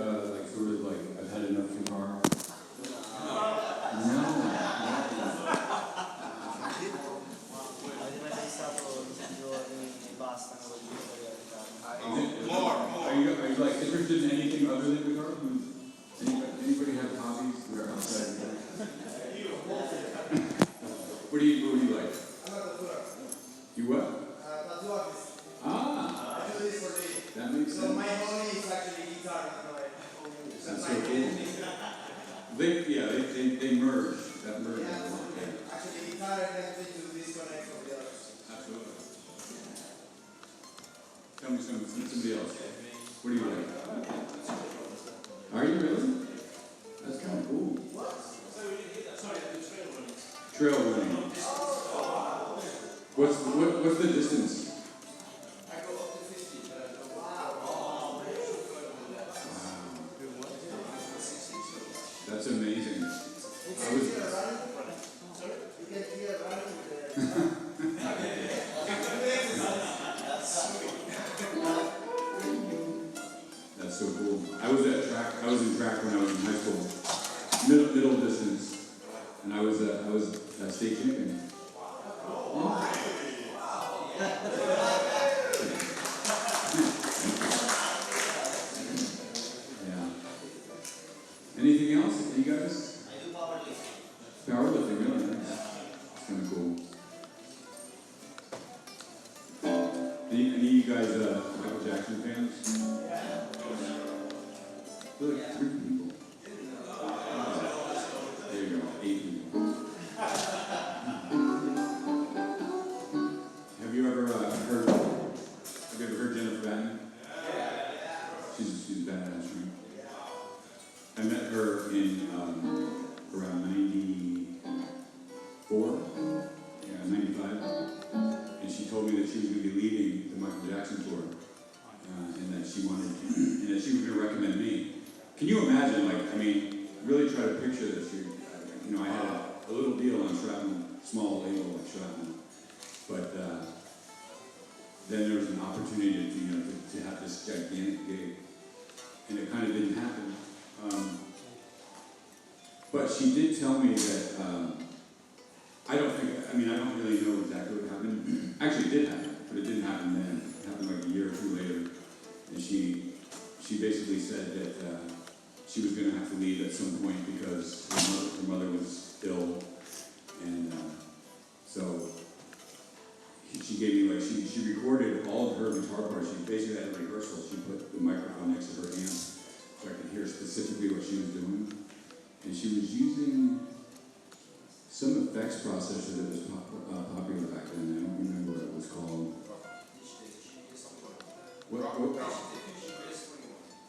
like sort of like, I've had enough guitar? No. Avete mai pensato questi giorni e bastano quel tipo di realtà? Are you like interested in anything other than guitar? Anybody have hobbies that are outside of guitar? What do you like? I'm a tattooer. You what? Tattoo artist. Ah, I do this for living. that makes So sense. my hobby is actually guitar, not like That's so cool. They merge. That merge. yeah, actually guitar helps me to disconnect from the others. Absolutely. Tell me somebody else. What do you like? Are you really? That's kind of cool. What? Sorry, I do trail running. Trail running. What's the distance? I go up to 50. Wow. Wow. That's amazing. You I can was. hear running. Sorry? You can hear running with the That's so cool. I was in track when I was in high school. Middle distance. And I was a state champion. Yeah. Anything else? You guys? I do powerlifting. Powerlifting, really nice. It's kind of cool. Any of you guys Michael Jackson fans? I feel like 3 people. There you go, 8 people. Have you ever heard Jennifer Batten? She's badass, right? I met her in around 94, 95, and she told me that she was going to be leaving the Michael Jackson tour, and that she was going to recommend me. Can you imagine, really try to picture this? I had a little deal on shrapnel, small label like shrapnel, but then there was an opportunity to have this gigantic gig, and it kind of didn't happen. But she did tell me that, I don't really know exactly what happened. Actually, it did happen, but it didn't happen then. It happened like a year or two later. And she basically said that she was going to have to leave at some point because her mother was ill. And so she gave me, she recorded all of her guitar parts. She basically had a rehearsal. She put the microphone next to her amp so I could hear specifically what she was doing. And she was using some effects processor that was popular back then. I don't remember what it was called.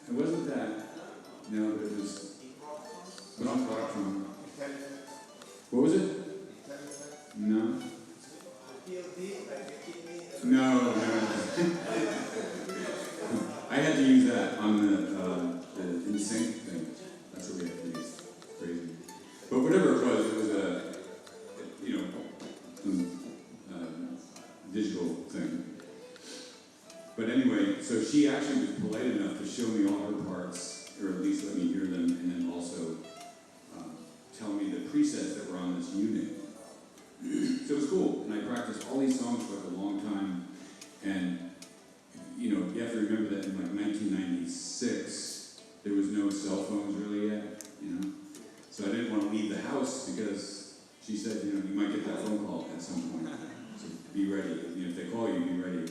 It wasn't that. No, but it was. What I'm talking from. What was it? No. No. I had to use that on the NSYNC thing. That's what we had to use. Crazy. But whatever it was a digital thing. But anyway, so she actually was polite enough to show me all her parts, or at least let me hear them, and then also tell me the presets that were on this unit. So it was cool, and I practiced all these songs for like a long time, and you have to remember that in like 1996, there was no cell phones really yet, So I didn't want to leave the house because she said, you might get that phone call at some point. So be ready. If they call you, be ready.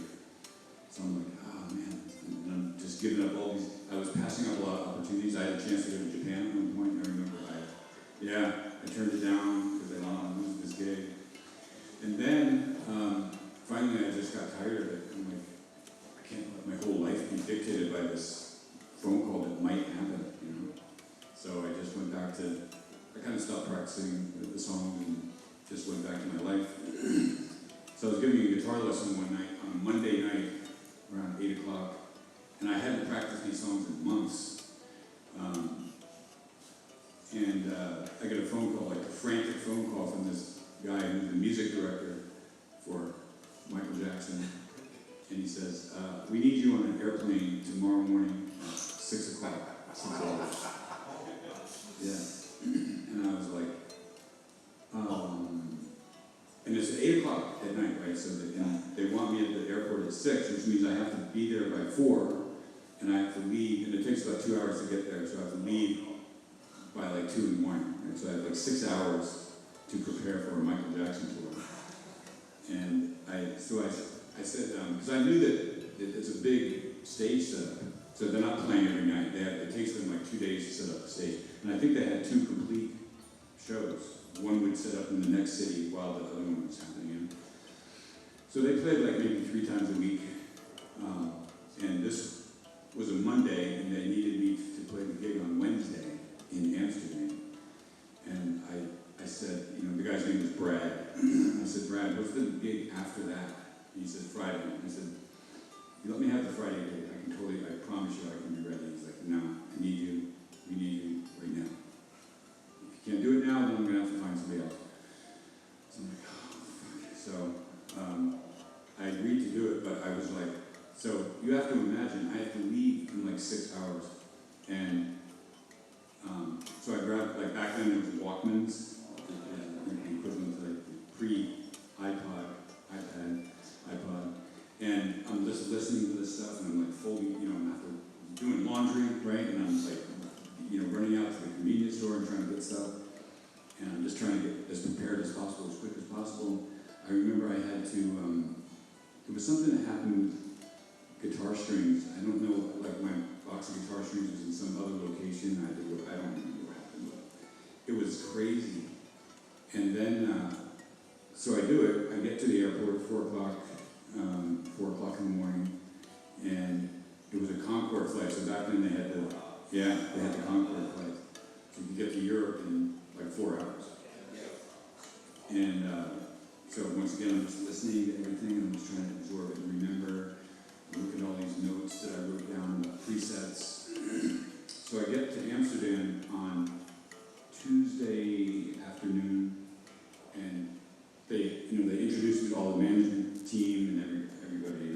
So I'm like, oh man. And I'm just giving up all these. I was passing up a lot of opportunities. I had a chance to go to Japan at one point. And I remember I turned it down because I didn't want to lose this gig. And then finally I just got tired of it. I'm like, I can't let my whole life be dictated by this phone call that might happen, So I just went back to, I kind of stopped practicing the song and just went back to my life. So I was giving a guitar lesson one night, on a Monday night, around 8 o'clock, and I hadn't practiced these songs in months. I got a phone call, like a frantic phone call from this guy who's the music director for Michael Jackson, and he says, we need you on an airplane tomorrow morning at 6 o'clock. since August. Yeah. And I was like, and it's 8 o'clock at night, right? So they want me at the airport at 6, which means I have to be there by 4, and I have to leave, and it takes about 2 hours to get there, so I have to leave by like 2 in the morning. Right? So I have like 6 hours to prepare for a Michael Jackson tour. And I said, because I knew that it's a big stage setup, so they're not playing every night. It takes them like 2 days to set up the stage. And I think they had 2 complete shows. One would set up in the next city while the other one was happening. So they played like maybe 3 times a week. And this was a Monday, and they needed me to play the gig on Wednesday in Amsterdam. And I said, the guy's name was Brad. I said, Brad, what's the gig after that? And he said, Friday. I said, you let me have the Friday gig. I promise you I can be ready. He's like, no, we need you right now. If you can't do it now, then I'm going to have to find somebody else. So I'm like, oh, fuck. So I agreed to do it, but I was like, so you have to imagine, I have to leave in like 6 hours. And so I grabbed, like back then there was Walkmans, the equivalent to like the pre-iPod, and I'm just listening to this stuff, and I'm like fully, I'm after doing laundry, right? And I'm like, running out to the convenience store and trying to get stuff, and I'm just trying to get as prepared as possible, as quick as possible. I remember I had to, there was something that happened with guitar strings. I don't know, like my box of guitar strings was in some other location. I don't remember what happened, but it was crazy. And then, so I do it. I get to the airport at 4 o'clock in the morning, and it was a Concorde flight. So back then they had the Concorde flight. So you could get to Europe in like 4 hours. And so once again, I'm just listening to everything, and I'm just trying to absorb it and remember. Look at all these notes that I wrote down, the presets. So I get to Amsterdam on Tuesday afternoon, and they introduced me to all the management team and everybody,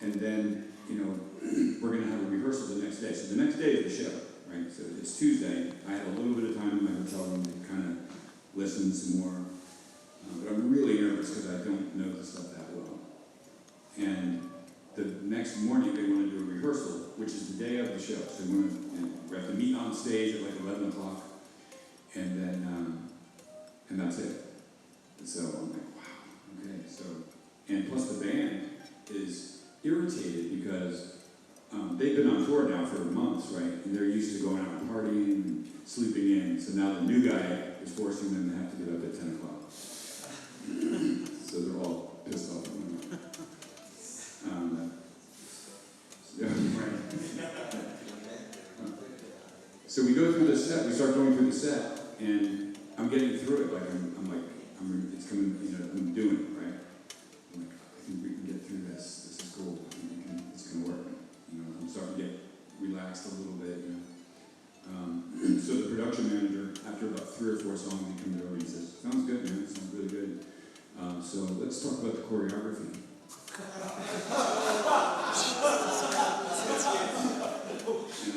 and then we're gonna have a rehearsal the next day. So the next day is the show, right? So it's Tuesday. I had a little bit of time in my hotel room to kind of listen some more, but I'm really nervous because I don't know the stuff that well. And the next morning they want to do a rehearsal, which is the day of the show. So we have to meet on stage at like 11 o'clock, and then and that's it. So I'm like, wow, okay. So, and plus the band is irritated because they've been on tour now for months, right? And they're used to going out and partying and sleeping in. So now the new guy is forcing them to have to get up at 10 o'clock. So they're all pissed off at me. So we go through the set. We start going through the set, and I'm getting through it. Like it's coming. I'm doing it right. I'm like, I think we can get through this. This is cool. It's gonna work. I'm starting to get relaxed a little bit. So the production manager, after about 3 or 4 songs, he comes over and he says, "Sounds good, man. Sounds really good. So let's talk about the choreography." And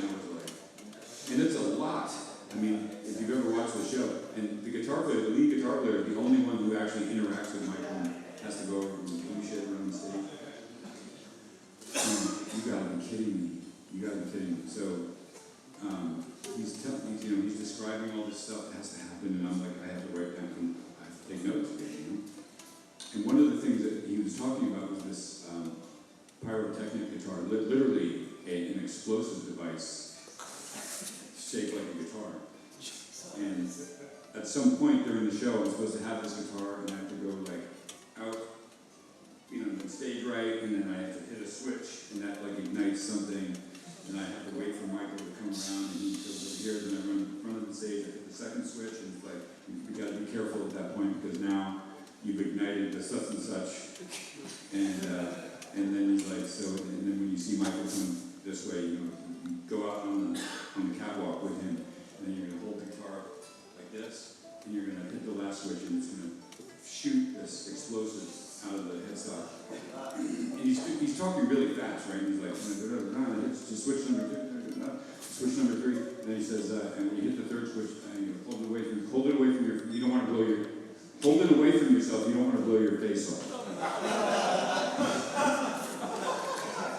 I was like, and it's a lot. I mean, if you've ever watched the show, and the guitar player, the lead guitar player, is the only one who actually interacts with Michael and has to go over and do shit around the stage. You gotta be kidding me. So he's describing all this stuff that has to happen, and I'm like, I have to write down, and I have to take notes. And one of the things that he was talking about was this pyrotechnic guitar, literally an explosive device shaped like a guitar. And at some point during the show, I'm supposed to have this guitar, and I have to go like out, the stage right, and then I have to hit a switch, and that like ignites something. And I have to wait for Michael to come around, and he goes over here, then I run in front of the stage, I hit the second switch, and it's like, you gotta be careful at that point, because now you've ignited the such and such. And then he's like, and then when you see Michael come this way, you go out on the catwalk with him, and then you're gonna hold the guitar like this, and you're gonna hit the last switch, and it's gonna shoot this explosive out of the headstock. And he's talking talking really fast, right? And he's like, just switch number 3. And then he says, and when you hit the third switch, you hold it away from your, you don't want to blow your, hold it away from yourself. You don't want to blow your face off.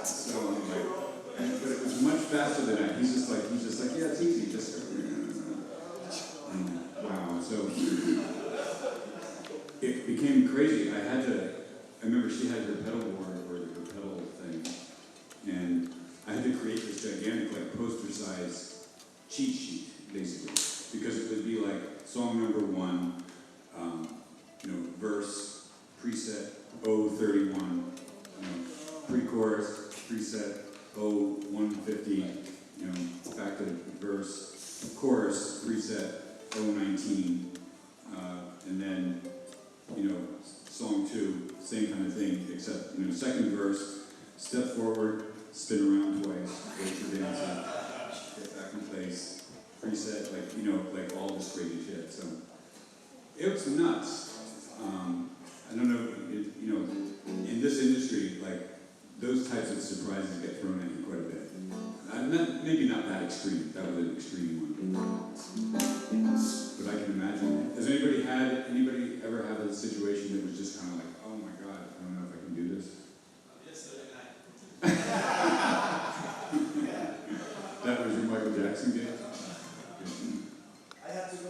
So I'm like, but it was much faster than that. He's just like, yeah, it's easy, just. Wow. So it became crazy. I remember she had her pedal board or her pedal thing, and I had to create this gigantic, like, poster-size cheat sheet, basically, because it would be like song number 1, verse, preset, 031, pre-chorus, preset, 150, back to verse, chorus, preset, 019, and then, song 2, same kind of thing, except, second verse, step forward, spin around twice, wait for dancer, get back in place, preset, like all this crazy shit. So it was nuts. I don't know, in this industry, like those types of surprises get thrown at you quite a bit. Maybe not that extreme. That was an extreme one. But I can imagine. Has anybody ever had a situation that was just kind of like, oh my God, I don't know if I can do this? That was your Michael Jackson game? I had to go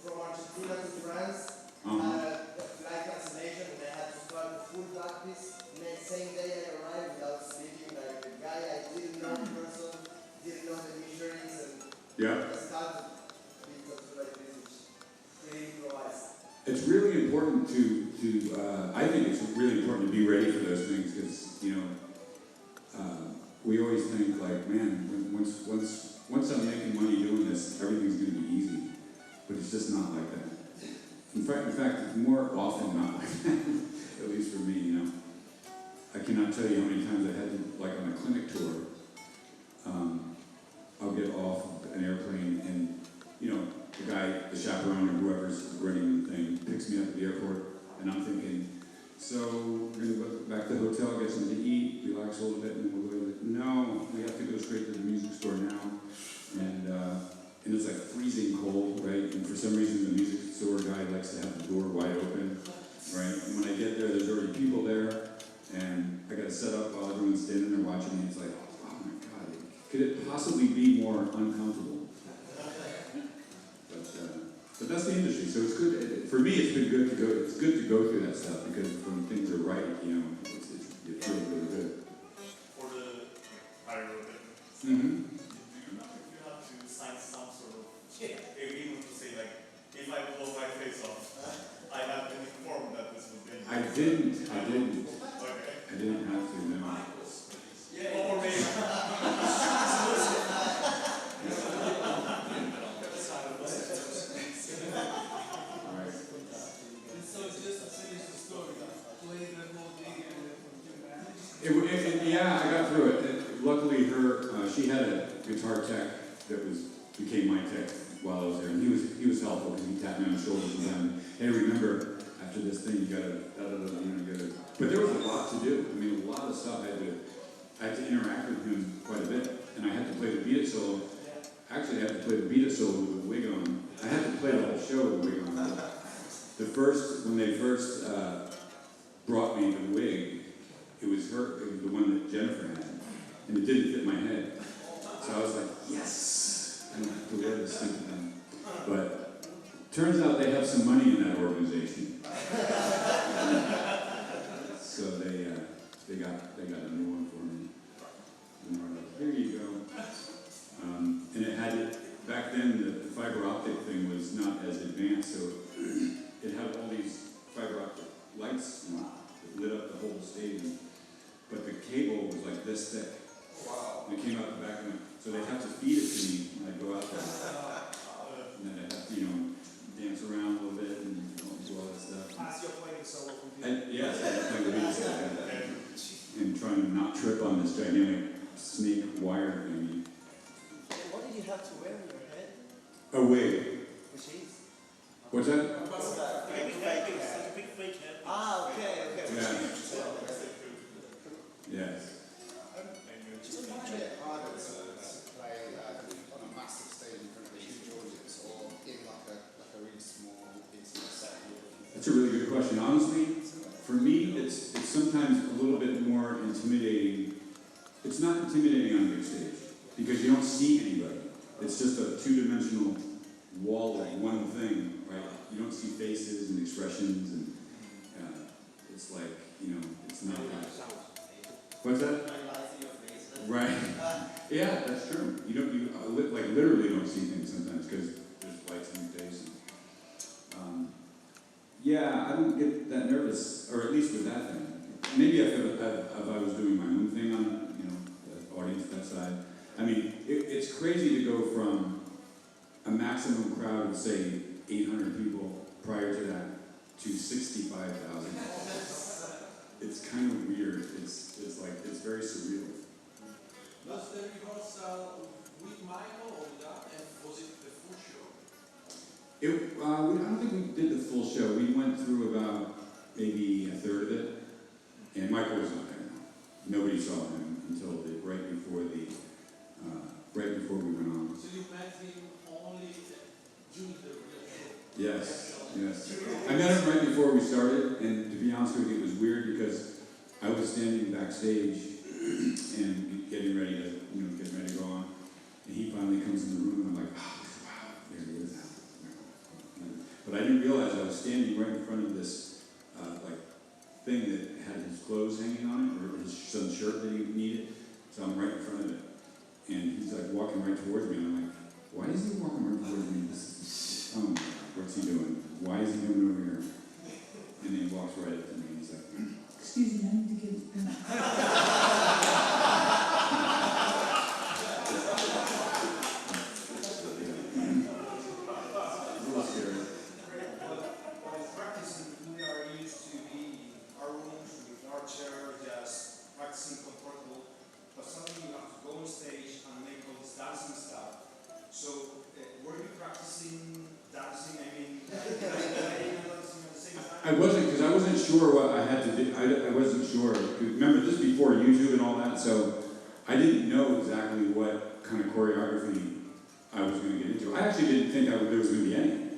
from Argentina to France, flight cancellation, and I had to start the full practice. Next same day I arrived without sleeping, like the guy I didn't know in person, didn't know the measurements, and I started because like this is pretty improvised. It's really important I think it's really important to be ready for those things because, we always think like, man, once I'm making money doing this, everything's going to be easy. But it's just not like that. In fact, it's more often not like that, at least for me, I cannot tell you how many times I had to, like on a clinic tour, I'll get off an airplane and, the guy, the chaperone or whoever's running the thing, picks me up at the airport, and I'm thinking, so we're going to go back to the hotel, get something to eat, relax a little bit, and then we'll go to no, we have to go straight to the music store now. And it's like freezing cold, right? And for some reason the music store guy likes to have the door wide open, right? And when I get there, there's already people there, and I got to set up while everyone's standing there watching me. It's like, oh my God, could it possibly be more uncomfortable? But that's the industry, so it's good. For me, it's been good to go. It's good to go through that stuff because when things are right, it's really, really good. For the higher level. Mm-hmm. Do you know if you have to sign some sort of agreement to say, like, if I blow my face off, I have been informed that this will be. I didn't. Okay. I didn't have to, no. Yeah, or maybe. Right. So just to finish the story, playing the whole thing Yeah, I got through it. Luckily, she had a guitar tech that became my tech while I was there, and he was helpful because he tapped me on the shoulders and said, "Hey, remember, after this thing, you gotta But there was a lot to do. I mean, a lot of stuff. I had to interact with him quite a bit, and I had to play the beat it solo. Actually, I had to play the beat it solo with a wig on. I had to play the whole show with a wig on. When they first brought me the wig, it was the one that Jennifer had, and it didn't fit my head. So I was like, yes, I don't have to wear this thing again. But turns out they have some money in that organization. So they got a new one for me. And they were like, here you go. And it had back then the fiber optic thing was not as advanced, so it had all these fiber optic lights that lit up the whole stadium. But the cable was like this thick. Wow. And it came out the back of it. So they'd have to feed it to me when I go out there. And then I'd have to, dance around a little bit and do all that stuff. As you're playing solo computer. Yes, I was playing the beat solo. And trying to not trip on this gigantic snake wire thingy. What did you have to wear on your head? A wig. Which is? What's that? What's that? Big fake head. Ah, okay. Yeah. Yes. play on a massive stage in front of a huge audience, or in like a really small, intimate setting? That's a really good question. Honestly, for me, it's sometimes a little bit more intimidating. It's not intimidating on a big stage because you don't see anybody. It's just a two-dimensional wall of one thing, right? You don't see faces and expressions, and it's like, you know, it's not like... What's that? Right. Yeah, that's true. You don't, like literally don't see things sometimes because there's lights in your face. Yeah, I don't get that nervous, or at least with that thing. Maybe if I was doing my own thing on, you know, the audience that side. I mean, it's crazy to go from a maximum crowd of, say, 800 people prior to that to 65,000. It's kind of weird. It's like, it's very surreal. Was the rehearsal with Michael or without, and was it the full show? I don't think we did the full show. We went through about maybe a third of it, and Michael was not there. Nobody saw him until right before we went on. So you met him only during the real show? Yes, yes. I met him right before we started, and to be honest with you, it was weird because I was standing backstage and getting ready to go on, and he finally comes in the room, and I'm like, oh, wow, there he is. But I didn't realize I was standing right in front of this thing that had his clothes hanging on it, or some shirt that he needed. So I'm right in front of it, and he's like walking right towards me, and I'm like, why is he walking right towards me? Oh my God, what's he doing? Why is he coming over here? And then he walks right up to me, and he's like, excuse me, I need to get... I wasn't, because I wasn't sure what I had to do. I wasn't sure. Remember, this is before YouTube and all that, so I didn't know exactly what kind of choreography I was going to get into. I actually didn't think there was going to be any.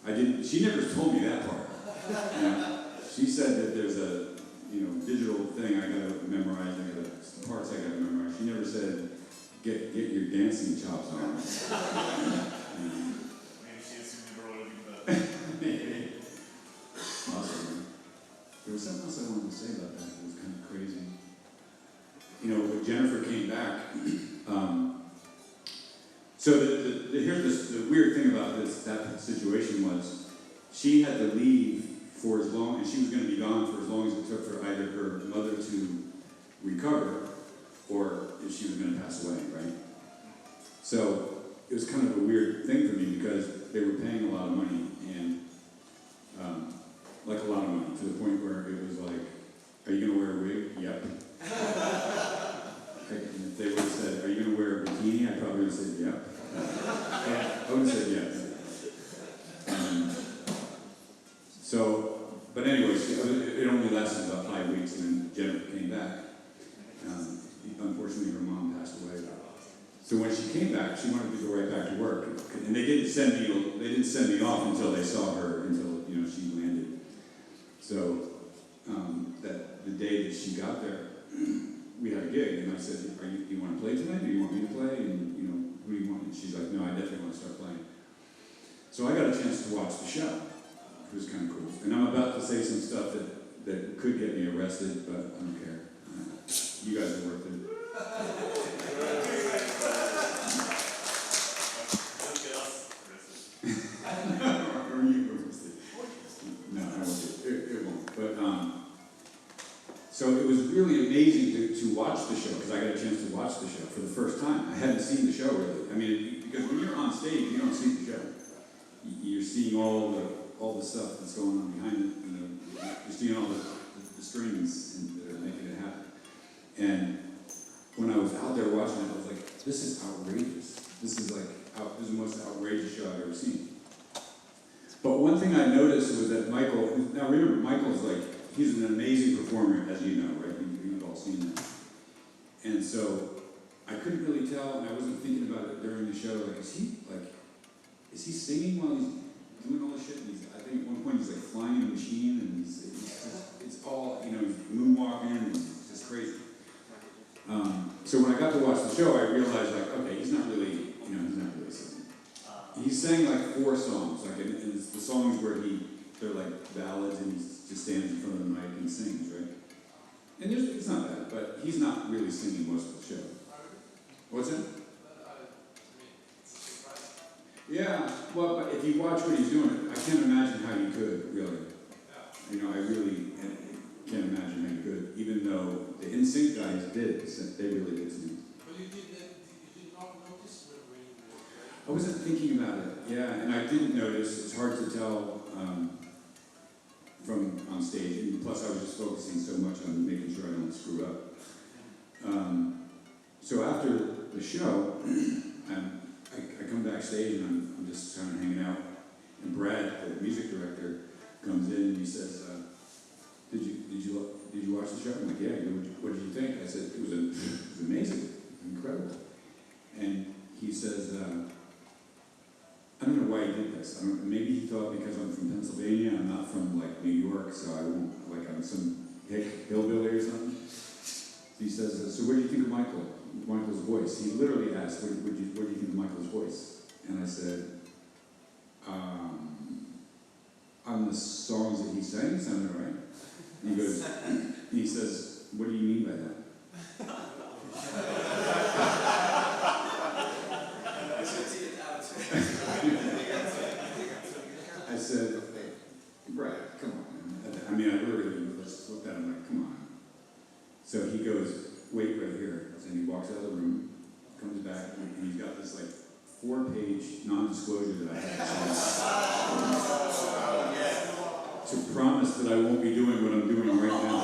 I didn't. She never told me that part. She said that there's a digital thing I got to memorize. Parts I got to memorize. She never said get your dancing chops on. Maybe she assumed you were already good. Maybe. Awesome. There was something else I wanted to say about that. It was kind of crazy. When Jennifer came back, so here's the weird thing about that situation was she had to leave for as long, and she was going to be gone for as long as it took for either her mother to recover or if she was going to pass away, right? So it was kind of a weird thing for me because they were paying a lot of money, and like a lot of money, to the point where it was like, are you going to wear a wig? Yep. And if they would have said, are you going to wear a bikini? I probably would have said, yep. I would have said yes. But anyway, it only lasted about 5 weeks, and then Jennifer came back. Unfortunately, her mom passed away. So when she came back, she wanted to go right back to work, and they didn't send me off until they saw her, until she landed. So that the day that she got there, we had a gig, and I said, do you want to play tonight? Do you want me to play? And who do you want? And she's like, no, I definitely want to start playing. So I got a chance to watch the show. It was kind of cool. And I'm about to say some stuff that could get me arrested, but I don't care. You guys are worth it. Or you arrested. No, I won't. It won't. But so it was really amazing to watch the show, because I got a chance to watch the show for the first time. I hadn't seen the show really. I mean, because when you're on stage, you don't see the show. You're seeing all the stuff that's going on behind it. You're seeing all the strings that are making it happen. And when I was out there watching it, I was like, this is outrageous. This is the most outrageous show I've ever seen. But one thing I noticed was that Michael, now remember, Michael's he's an amazing performer, as you know, right? You've all seen that. And so I I couldn't really tell, and I wasn't thinking about it during the show. Like, is he singing while he's doing all this shit? And I think at one point he's like flying in a machine, and it's all, you know, he's moonwalking, and it's just crazy. So when I got to watch the show, I realized, like, okay, he's not really singing. He sang like 4 songs, like, and it's the songs where they're like ballads, and he just stands in front of the mic and sings, right? And it's not bad, but he's not really singing most of the show. What's that? Yeah, well, but if you watch what he's doing, I can't imagine how you could, really. You know, I really can't imagine how you could, even though the NSYNC guys did, they really did sing. But you did not notice when you were... I wasn't thinking about it, yeah, and I didn't notice. It's hard to tell from on stage, and plus I was just focusing so much on making sure I don't screw up. So after the show, I come backstage and I'm just kind of hanging out, and Brad, the music director, comes in and he says, "Did you watch the show?" I'm like, "Yeah." What did you think? I said, "It was amazing, incredible." And he says, "I don't know why he did this. Maybe he thought because I'm from Pennsylvania, I'm not from like New York, so I won't, like I'm some hillbilly or something." He says, "So what do you think of Michael's voice?" He literally asked, what do you think of Michael's voice?" And I said, "On the songs that he sang, sounded right." And he goes, and he says, "What do you mean by that?" I said, "Brad, come on." I mean, I literally just looked at him like, "Come on." So he goes, "Wait right here." And he walks out of the room, comes back, and he's got this like 4-page non-disclosure that I had to promise that I won't be doing what I'm doing right now.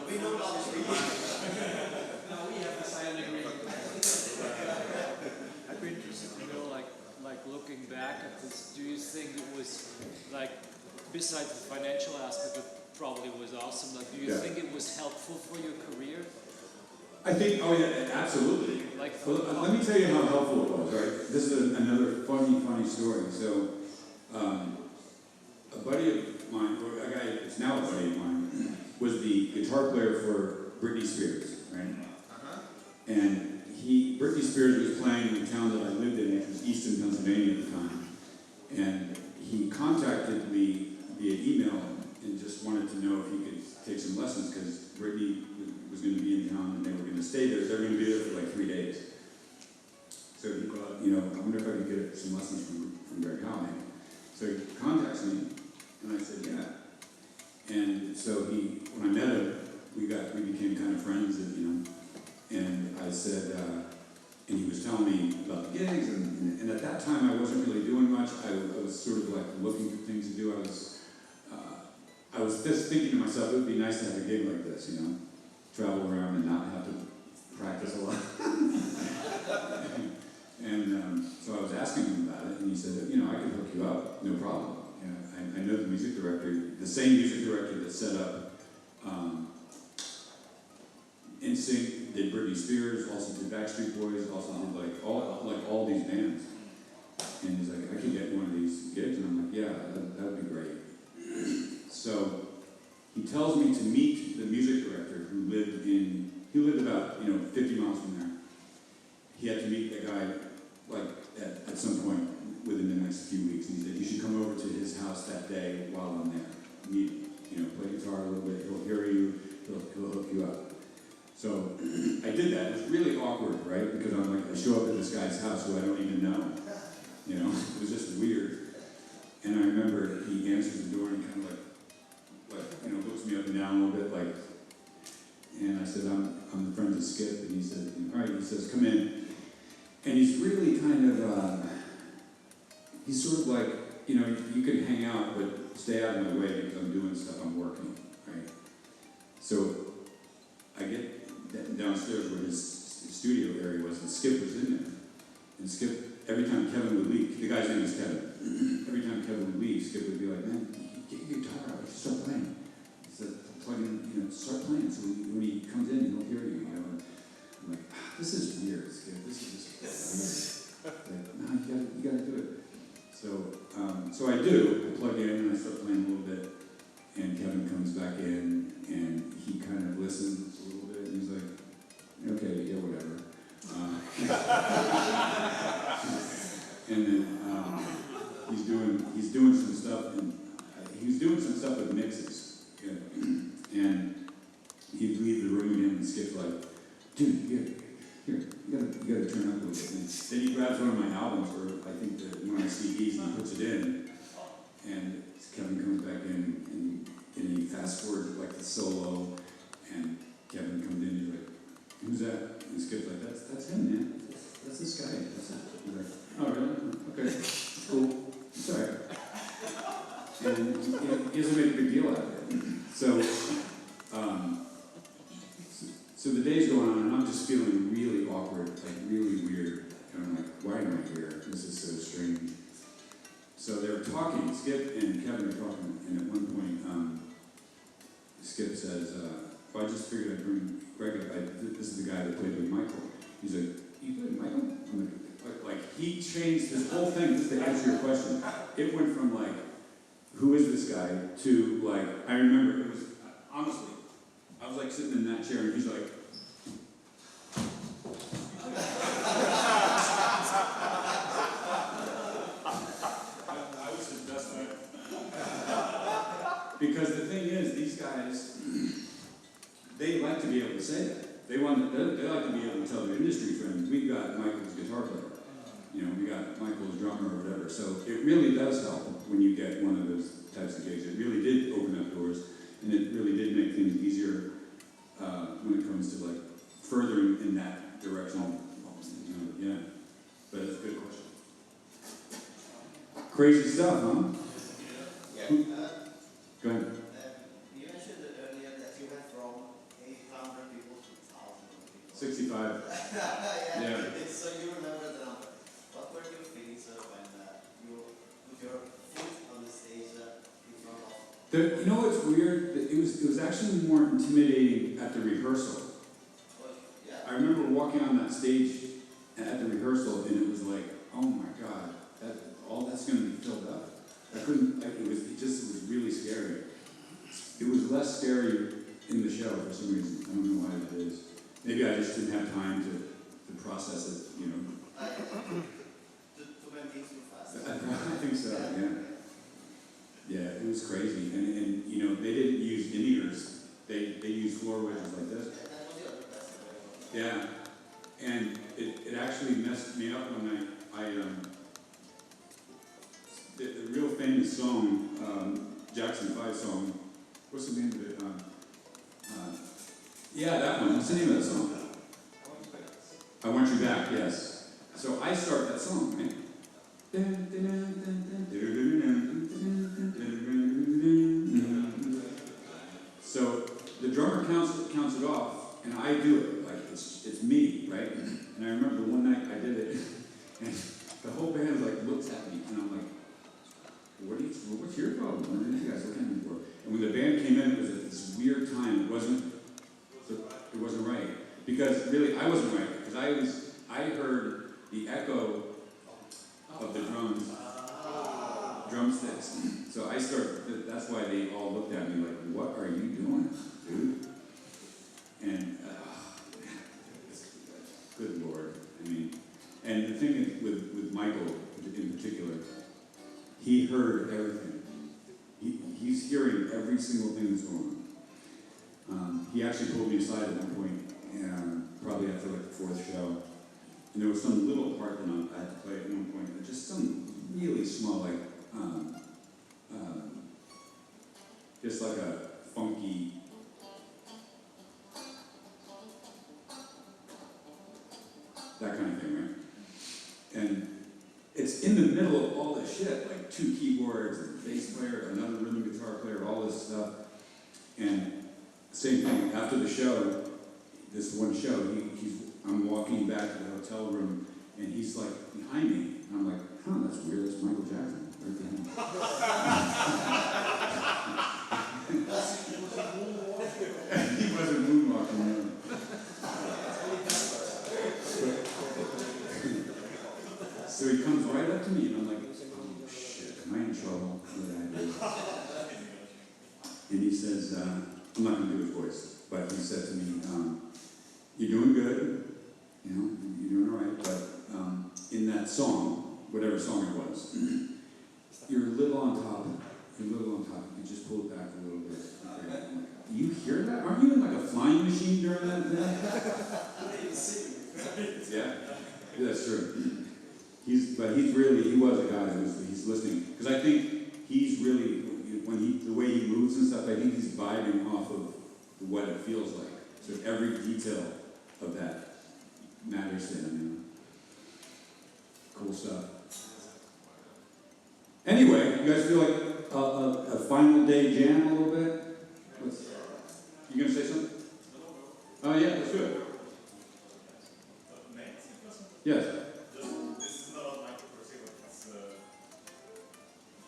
We know about this. Now we have the silent agreement. I'd be interested to know, like looking back at this, do you think it was, like, besides the financial aspect, it probably was awesome, like, do you think it was helpful for your career? I think, oh yeah, absolutely. Like, Well, let me tell you how helpful it was, right? This is another funny story. So, a buddy of mine, or a guy, it's now a buddy of mine, was the guitar player for Britney Spears, right? And Britney Spears was playing in the town that I lived in, which was Easton, Pennsylvania at the time. And he contacted me via email and just wanted to know if he could take some lessons, because Britney was going to be in town and they were going to stay there. They're going to be there for like 3 days. So he thought, I wonder if I could get some lessons from Howe. So he contacts me, and I said, yeah. And so when I met him, we became kind of friends, and I said, and he was telling me about the gigs, and at that time I wasn't really doing much. I was sort of like looking for things to do. I was just thinking to myself, it would be nice to have a gig like this, travel around and not have to practice a lot. And so I was asking him about it, and he said, I could hook you up, no problem. I know the music director, the same music director that set up NSYNC, did Britney Spears, also did Backstreet Boys, also did all these bands. And he's like, I could get one of these gigs, and I'm like, yeah, that would be great. So he tells me to meet the music director who lived about 50 miles from there. He had to meet the guy like at some point within the next few weeks. And he said, you should come over to his house that day while I'm there. Meet, play guitar a little bit, he'll hear you, he'll hook you up. So I did that. It was really awkward, right? Because I show up at this guy's house who I don't even know. It was just weird. And I remember he answers the door and he kind of looks me up and down a little bit, and I said, I'm the friend of Skip, and he said, all right, he says, come in. And he's really kind of, he's sort of like, you can hang out, but stay out of my way because I'm doing stuff, I'm working, right? So I get downstairs where his studio area was, and Skip was in there. And Skip, every time Kevin would leave, the guy's name is Kevin, every time Kevin would leave, Skip would be like, man, get your guitar out, start playing. He said, plug in, start playing. So when he comes in, he'll hear you. I'm like, this is weird, Skip. This is just weird. Like, no, you gotta do it. So I do. I plug in and I start playing a little bit, and Kevin comes back in and he kind of listens a little bit, and he's like, okay, yeah, whatever. And then he's doing some stuff, and he was doing some stuff with mixes, and he'd leave the room again, and Skip's like, dude, you gotta turn up a little bit. And then he grabs one of my albums, or I think one of my CDs, and he puts it in, and Kevin comes back in, and he fast forwards like the solo, and Kevin comes in, and he's like, who's that? And Skip's like, that's him, man. That's this guy. That's it. He's like, oh, really? Okay, it's cool. It's all right. And he doesn't make a big deal out of it. So the day's going on, and I'm just feeling really awkward, like really weird. And I'm like, why am I here? This is so strange. So they're talking, Skip and Kevin are talking, and at one point, Skip says, well, I just figured I'd bring Greg up. This is the guy that played with Michael. He's like, you played with Michael? I'm like, he changed his whole thing, just to answer your question. It went from like, who is this guy, to like, I remember it was, honestly, I was like sitting in that chair and he's like, I was his best friend. Because the thing is, these guys, they like to be able to say that. They like to be able to tell their industry friends, we've got Michael's guitar player. We got Michael's drummer or whatever. So it really does help when you get one of those types of gigs. It really did open up doors, and it really did make things easier when it comes to like furthering in that direction. Yeah, but it's a good question. Crazy stuff, huh? Yeah. Go ahead. You mentioned earlier that you went from 800 people to 1,000 people. 65. Yeah. So you remember the number. What were your feelings when you put your foot on the stage in front of? You know what's weird? It was actually more intimidating at the rehearsal. Yeah. I remember walking on that stage at the rehearsal, and it was like, oh my God, all that's going to be filled up. I couldn't. It was really scary. It was less scary in the show for some reason. I don't know why that is. Maybe I just didn't have time to process it. Too many things too fast. I think so. Yeah. Yeah, it was crazy, and they didn't use in-ears. They used floor wedges like this. That was the other best. Yeah, and it actually messed me up one night. The real famous song, Jackson 5 song. What's the name of it? Yeah, that one. What's the name of that song? I Want You Back. Yes. So I start that song, right? So the drummer counts it off, and I do it like it's me, right? And I remember one night I did it, and the whole band like looks at me, and I'm like, "What's your problem? What are you guys looking at me for?" And when the band came in, it was at this weird time. It wasn't right because really I wasn't right because I heard the echo of the drumsticks. So I started. That's why they all looked at me like, "What are you doing, dude?" And good Lord, I mean, and the thing is with Michael in particular, he heard everything. He's hearing every single thing that's going on. He actually pulled me aside at one point, probably after like the fourth show, and there was some little part that I had to play at one point, just some really small, like, just like a funky, that kind of thing, right? And it's in the middle of all this shit, like 2 keyboards, a bass player, another rhythm guitar player, all this stuff. And same thing, after the show, this one show, I'm walking back to the hotel room, and he's like behind me, and I'm like, that's weird, that's Michael Jackson, right behind me. to me, and I'm like, oh shit, am I in trouble? What did I do? And he says, I'm not going to do his voice, but he said to me, you're doing good, you know, you're doing all right, but in that song, whatever song it was, you're a little on top. You're a little on top. You can just pull it back a little bit. I'm like, do you hear that? Aren't you in like a flying machine during that? Yeah, that's true. He was a guy he's listening, because I think he's really, the way he moves and stuff, I think he's vibing off of what it feels like. So every detail of that matters to him, you know. Cool stuff. Anyway, you guys feel like a final day jam a little bit? You gonna say something? Oh yeah, let's do it. Yes. This is not a micro per se, but it's,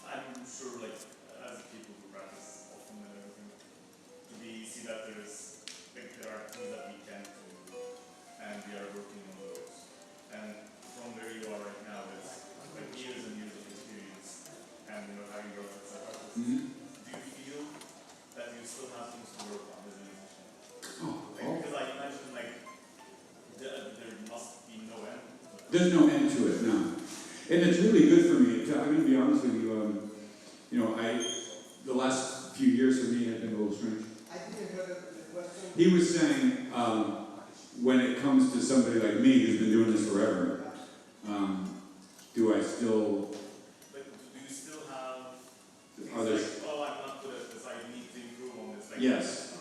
I'm sure, like, as people who practice often and everything, we see that there are things that we can do, and we are working on those. And from where you are right now, there's like years and years of experience, and having worked as a artist. Mm-hmm. Do you feel that you still have things to work on as a musician? Oh, Because I imagine, like, there must be no end. there's no end to it, no. And it's really good for me. I'm going to be honest with you. The last few years for me have been a little strange. I didn't hear the question. He was saying, when it comes to somebody like me who's been doing this forever, do I still? But do you still have? Are there? Like, oh, I'm not good at this. I need to improve on this. Like, Yes.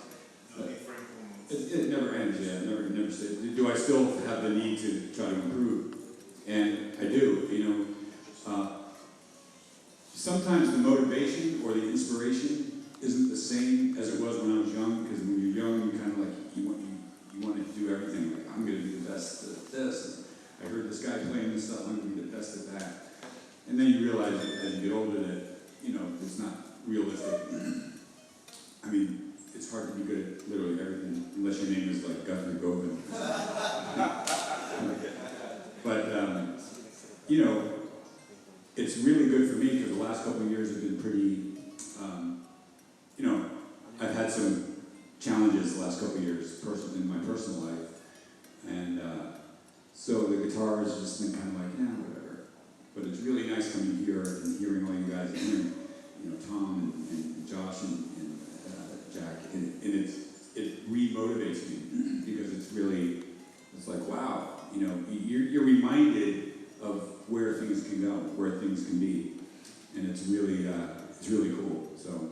the need for improvements. It never ends. Yeah, never stays. Do I still have the need to try to improve? And I do. You know, sometimes the motivation or the inspiration isn't the same as it was when I was young. Because when you're young, you kind of like you want to do everything. Like, I'm going to be the best at this. I heard this guy playing this stuff. I'm going to be the best at that. And then you realize as you get older that it's not realistic. I mean, it's hard to be good at literally everything unless your name is like Guthrie Govan. But it's really good for me because the last couple of years have been pretty. I've had some challenges the last couple of years in my personal life, and so the guitar has just been kind of like, whatever. But it's really nice coming here and hearing all you guys, and Tom and Josh and Jack, and it re-motivates me because it's like, wow, you're reminded of where things can go, where things can be, and it's really cool. So,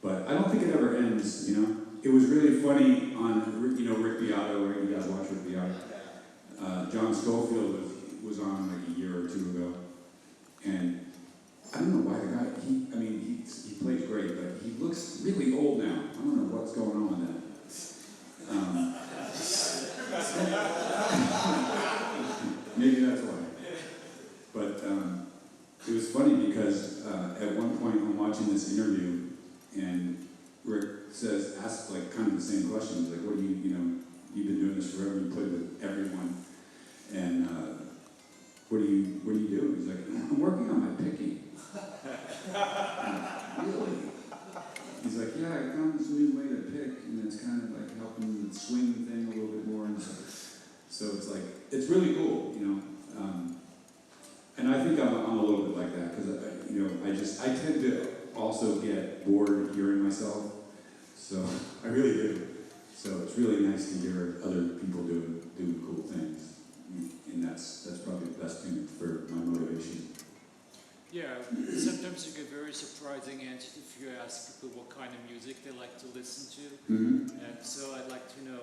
but I don't think it ever ends. It was really funny on Rick Beato, right? You guys watch Rick Beato. John Schofield was on like a year or two ago, and I don't know why the guy. He plays great, but he looks really old now. I don't know what's going on with that. Maybe that's why. But it was funny because at one point I'm watching this interview, and Rick asks like kind of the same questions, like, what do you've been doing this forever, you play with everyone, and what do you do? He's like, I'm working on my picking. Really? He's like, yeah, I found this new way to pick, and it's kind of like helping the swing thing a little bit more, and so it's like, it's really cool, and I think I'm a little bit like that, because I tend to also get bored hearing myself, so I really do. So it's really nice to hear other people doing cool things, and that's probably the best thing for my motivation. Yeah, sometimes you get very surprising answers if you ask people what kind of music they like to listen to. Mm-hmm. And so I'd like to know,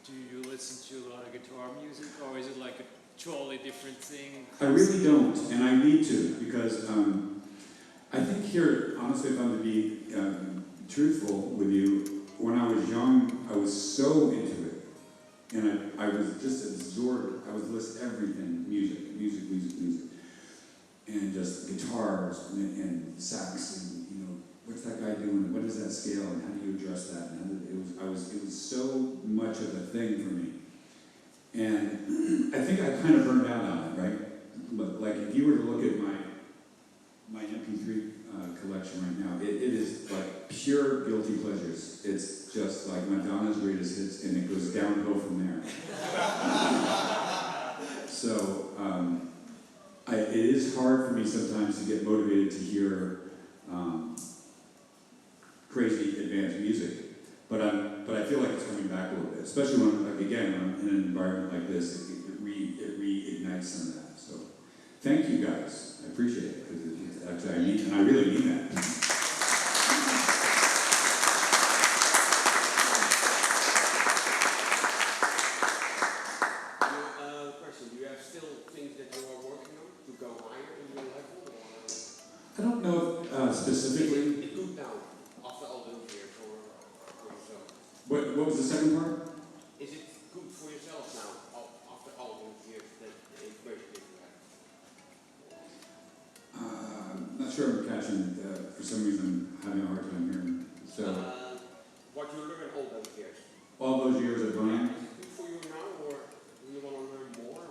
do you listen to a lot of guitar music, or is it like a totally different thing? I really don't, and I need to, because I think here, honestly, if I'm to be truthful with you, when I was young, I was so into it, and I was just absorbed. I would list everything, music, and just guitars and sax, and what's that guy doing? What is that scale, and how do you address that? And it was so much of a thing for me, and I think I kind of burned out on it, right? but like if you were to look at my MP3 collection right now, it is like pure guilty pleasures. It's just like Madonna's greatest hits, and it goes downhill from there. So it is hard for me sometimes to get motivated to hear crazy advanced music, but I feel like it's coming back a little bit, especially when, like again, when I'm in an environment like this, it reignites some of that. So thank you guys, I appreciate it, because actually and I really mean that. Question, do you have still things that you are working on to go higher in your level? Or? I don't know specifically. It good now, after all those years, or yourself? What was the second part? Is it good for yourself now, after all those years, that information that you have? I'm not sure I'm catching it. For some reason, I'm having a hard time hearing. So, What you learned all those years? all those years of learning? Is it good for you now, or do you want to learn more?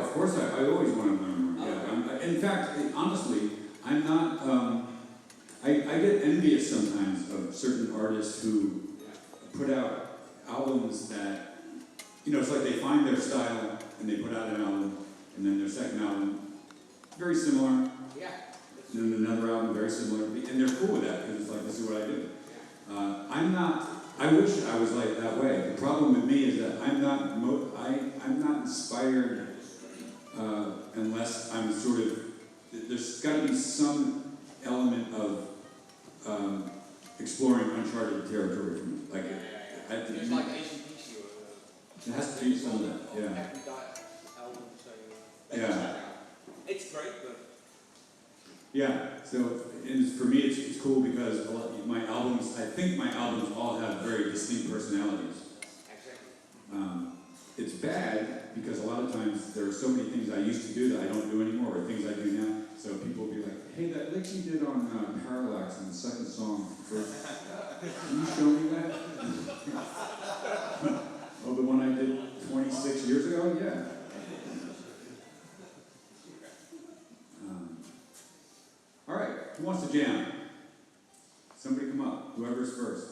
Of course, I always want to learn more. Yeah. In fact, honestly, I'm not. I get envious sometimes of certain artists who put out albums that, it's like they find their style and they put out an album, and then their second album, very similar. Yeah. And then another album, very similar, and they're cool with that because it's like, this is what I do. I'm not. I wish I was like that way. The problem with me is that I'm not. I'm not inspired unless I'm sort of. There's got to be some element of exploring uncharted territory for me. Like It's like ACDC or it has to be some of that. Yeah. Happy album, so Yeah. it's great, but Yeah, so and for me it's cool because my albums, I think my albums all have very distinct personalities. exactly. It's bad because a lot of times there are so many things I used to do that I don't do anymore, or things I do now. So people will be like, hey, that lick you did on Parallax in the second song, can you show me that? Oh, the one I did 26 years ago? Yeah. All right, who wants to jam? Somebody come up, whoever's first.